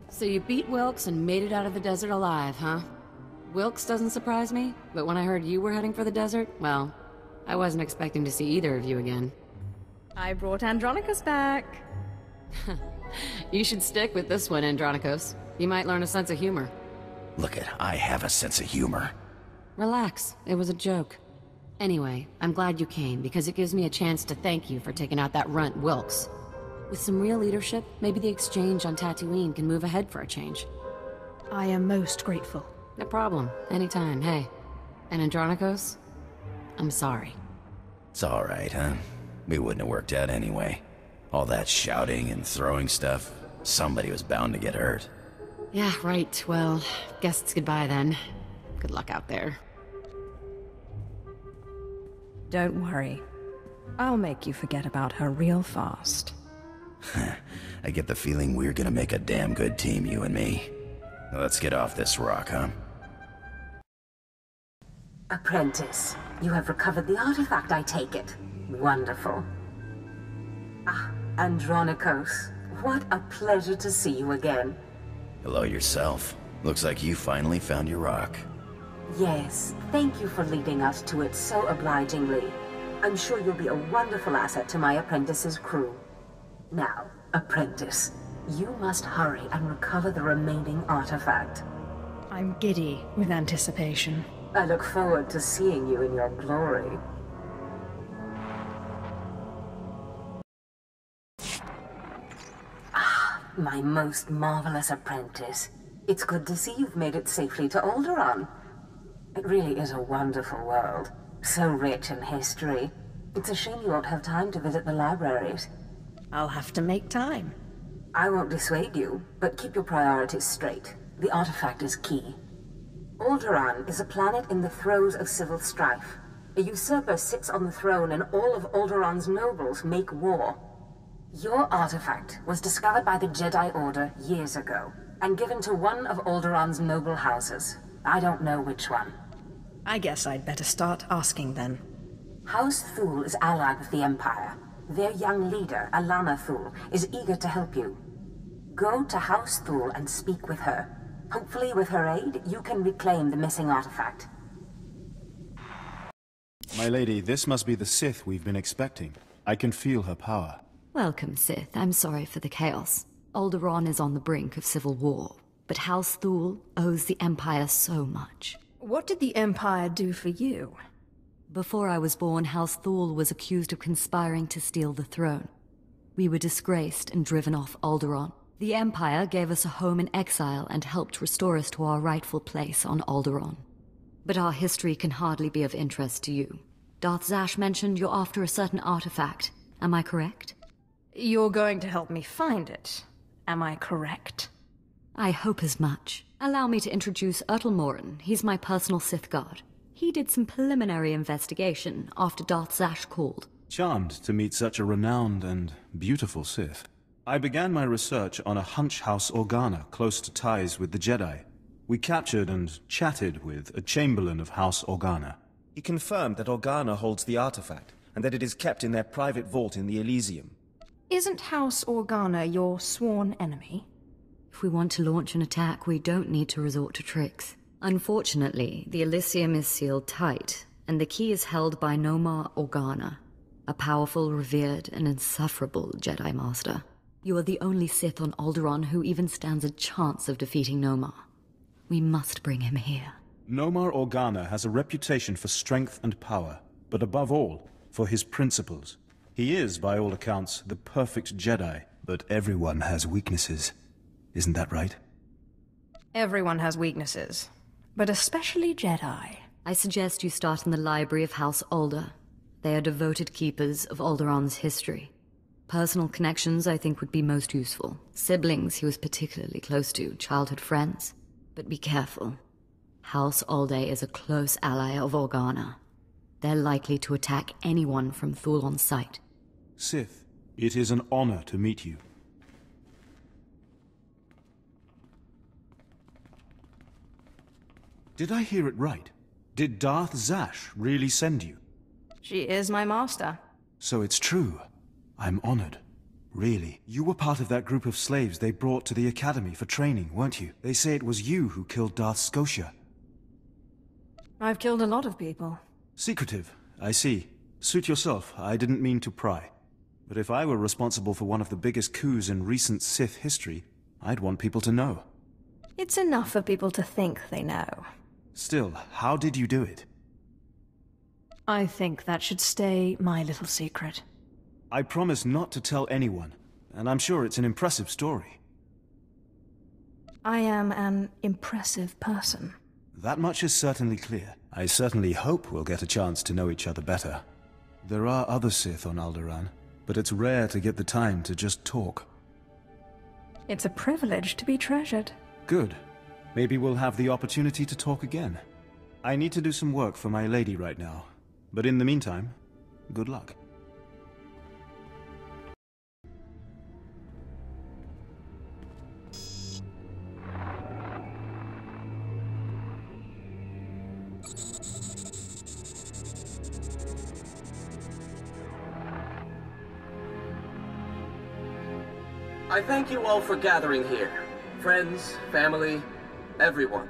So you beat Wilkes and made it out of the desert alive, huh? Wilkes doesn't surprise me, but when I heard you were heading for the desert, well, I wasn't expecting to see either of you again. I brought Andronicus back. You should stick with this one, Andronicus. You might learn a sense of humor. Look it, I have a sense of humor. Relax, it was a joke. Anyway, I'm glad you came, because it gives me a chance to thank you for taking out that runt Wilkes. With some real leadership, maybe the exchange on Tatooine can move ahead for a change. I am most grateful. No problem. Anytime, hey. And Andronicus? I'm sorry. It's alright, huh? We wouldn't have worked out anyway. All that shouting and throwing stuff, somebody was bound to get hurt. Yeah, right. Well, guess it's goodbye then. Good luck out there. Don't worry. I'll make you forget about her real fast. I get the feeling we're gonna make a damn good team, you and me. Let's get off this rock, huh? Apprentice, you have recovered the artifact, I take it. Wonderful. Ah, Andronicus, what a pleasure to see you again. Hello yourself. Looks like you finally found your rock. Yes, thank you for leading us to it so obligingly. I'm sure you'll be a wonderful asset to my apprentice's crew. Now, apprentice, you must hurry and recover the remaining artifact. I'm giddy with anticipation. I look forward to seeing you in your glory. Ah, my most marvelous apprentice. It's good to see you've made it safely to Alderaan. It really is a wonderful world. So rich in history. It's a shame you won't have time to visit the libraries. I'll have to make time. I won't dissuade you, but keep your priorities straight. The artifact is key. Alderaan is a planet in the throes of civil strife. A usurper sits on the throne and all of Alderaan's nobles make war. Your artifact was discovered by the Jedi Order years ago, and given to one of Alderaan's noble houses. I don't know which one. I guess I'd better start asking then. House Thul is allied with the Empire. Their young leader, Alana Thul, is eager to help you. Go to House Thul and speak with her. Hopefully with her aid, you can reclaim the missing artifact. My lady, this must be the Sith we've been expecting. I can feel her power. Welcome, Sith. I'm sorry for the chaos. Alderaan is on the brink of civil war, but House Thul owes the Empire so much. What did the Empire do for you? Before I was born, House Thul was accused of conspiring to steal the throne. We were disgraced and driven off Alderaan. The Empire gave us a home in exile and helped restore us to our rightful place on Alderaan. But our history can hardly be of interest to you. Darth Zash mentioned you're after a certain artifact. Am I correct? You're going to help me find it. Am I correct? I hope as much. Allow me to introduce Morin. He's my personal Sith guard. He did some preliminary investigation after Darth Zash called. Charmed to meet such a renowned and beautiful Sith. I began my research on a hunch House Organa close to ties with the Jedi. We captured and chatted with a Chamberlain of House Organa. He confirmed that Organa holds the artifact, and that it is kept in their private vault in the Elysium. Isn't House Organa your sworn enemy? If we want to launch an attack, we don't need to resort to tricks. Unfortunately, the Elysium is sealed tight, and the key is held by Nomar Organa, a powerful, revered, and insufferable Jedi Master. You are the only Sith on Alderaan who even stands a chance of defeating Nomar. We must bring him here. Nomar Organa has a reputation for strength and power, but above all, for his principles. He is, by all accounts, the perfect Jedi, but everyone has weaknesses. Isn't that right? Everyone has weaknesses, but especially Jedi. I suggest you start in the library of House Alder. They are devoted keepers of Alderaan's history. Personal connections, I think, would be most useful. Siblings he was particularly close to, childhood friends. But be careful. House Alde is a close ally of Organa. They're likely to attack anyone from Thul on sight. Sith, it is an honor to meet you. Did I hear it right? Did Darth Zash really send you? She is my master. So it's true. I'm honored. Really? You were part of that group of slaves they brought to the academy for training, weren't you? They say it was you who killed Darth Scotia. I've killed a lot of people. Secretive, I see. Suit yourself, I didn't mean to pry. But if I were responsible for one of the biggest coups in recent Sith history, I'd want people to know. It's enough for people to think they know. Still, how did you do it? I think that should stay my little secret. I promise not to tell anyone, and I'm sure it's an impressive story. I am an impressive person. That much is certainly clear. I certainly hope we'll get a chance to know each other better. There are other Sith on Alderaan, but it's rare to get the time to just talk. It's a privilege to be treasured. Good. Maybe we'll have the opportunity to talk again. I need to do some work for my lady right now, but in the meantime, good luck. I thank you all for gathering here. Friends, family, everyone.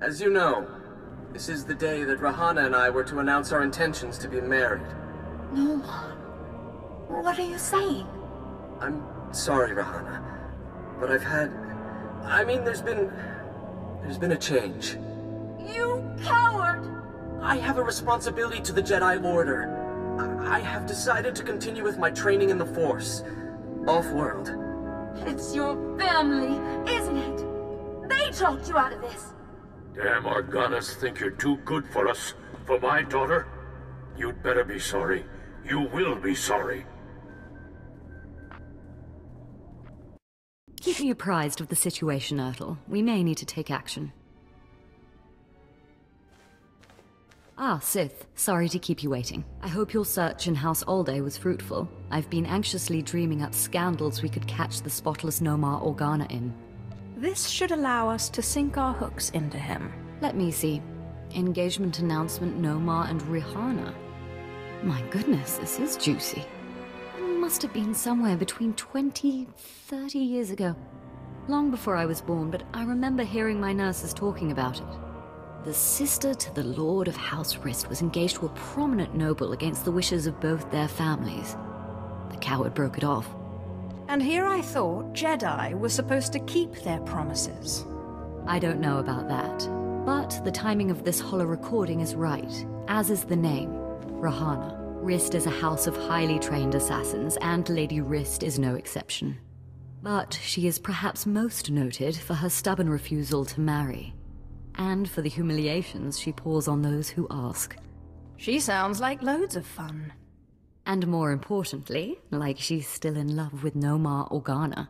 As you know, this is the day that Rahana and I were to announce our intentions to be married. No. What are you saying? I'm sorry, Rahana, but there's been a change. You coward! I have a responsibility to the Jedi Order. I have decided to continue with my training in the Force, off-world. It's your family, isn't it? They talked you out of this. Damn Organas think you're too good for us, for my daughter? You'd better be sorry. You will be sorry. Keep me apprised of the situation, Ertl. We may need to take action. Ah, Sith. Sorry to keep you waiting. I hope your search in House Alde was fruitful. I've been anxiously dreaming up scandals we could catch the spotless Nomar Organa in. This should allow us to sink our hooks into him. Let me see. Engagement announcement Nomar and Rihanna. My goodness, this is juicy. It must have been somewhere between 20, 30 years ago. Long before I was born, but I remember hearing my nurses talking about it. The sister to the Lord of House Rist was engaged to a prominent noble against the wishes of both their families. The coward broke it off. And here I thought Jedi were supposed to keep their promises. I don't know about that, but the timing of this holo recording is right, as is the name, Rahana. Rist is a house of highly trained assassins, and Lady Rist is no exception. But she is perhaps most noted for her stubborn refusal to marry, and for the humiliations she pours on those who ask. She sounds like loads of fun. And more importantly, like she's still in love with Nomar Organa.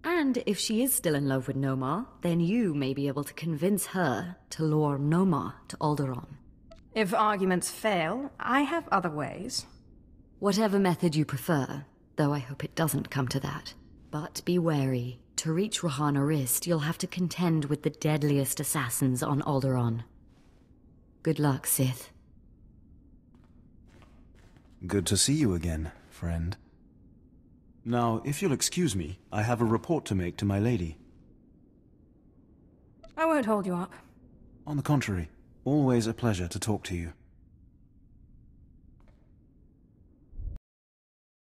And if she is still in love with Nomar, then you may be able to convince her to lure Nomar to Alderaan. If arguments fail, I have other ways. Whatever method you prefer, though I hope it doesn't come to that. But be wary. To reach Rahana Rist, you'll have to contend with the deadliest assassins on Alderaan. Good luck, Sith. Good to see you again, friend. Now, if you'll excuse me, I have a report to make to my lady. I won't hold you up. On the contrary, always a pleasure to talk to you.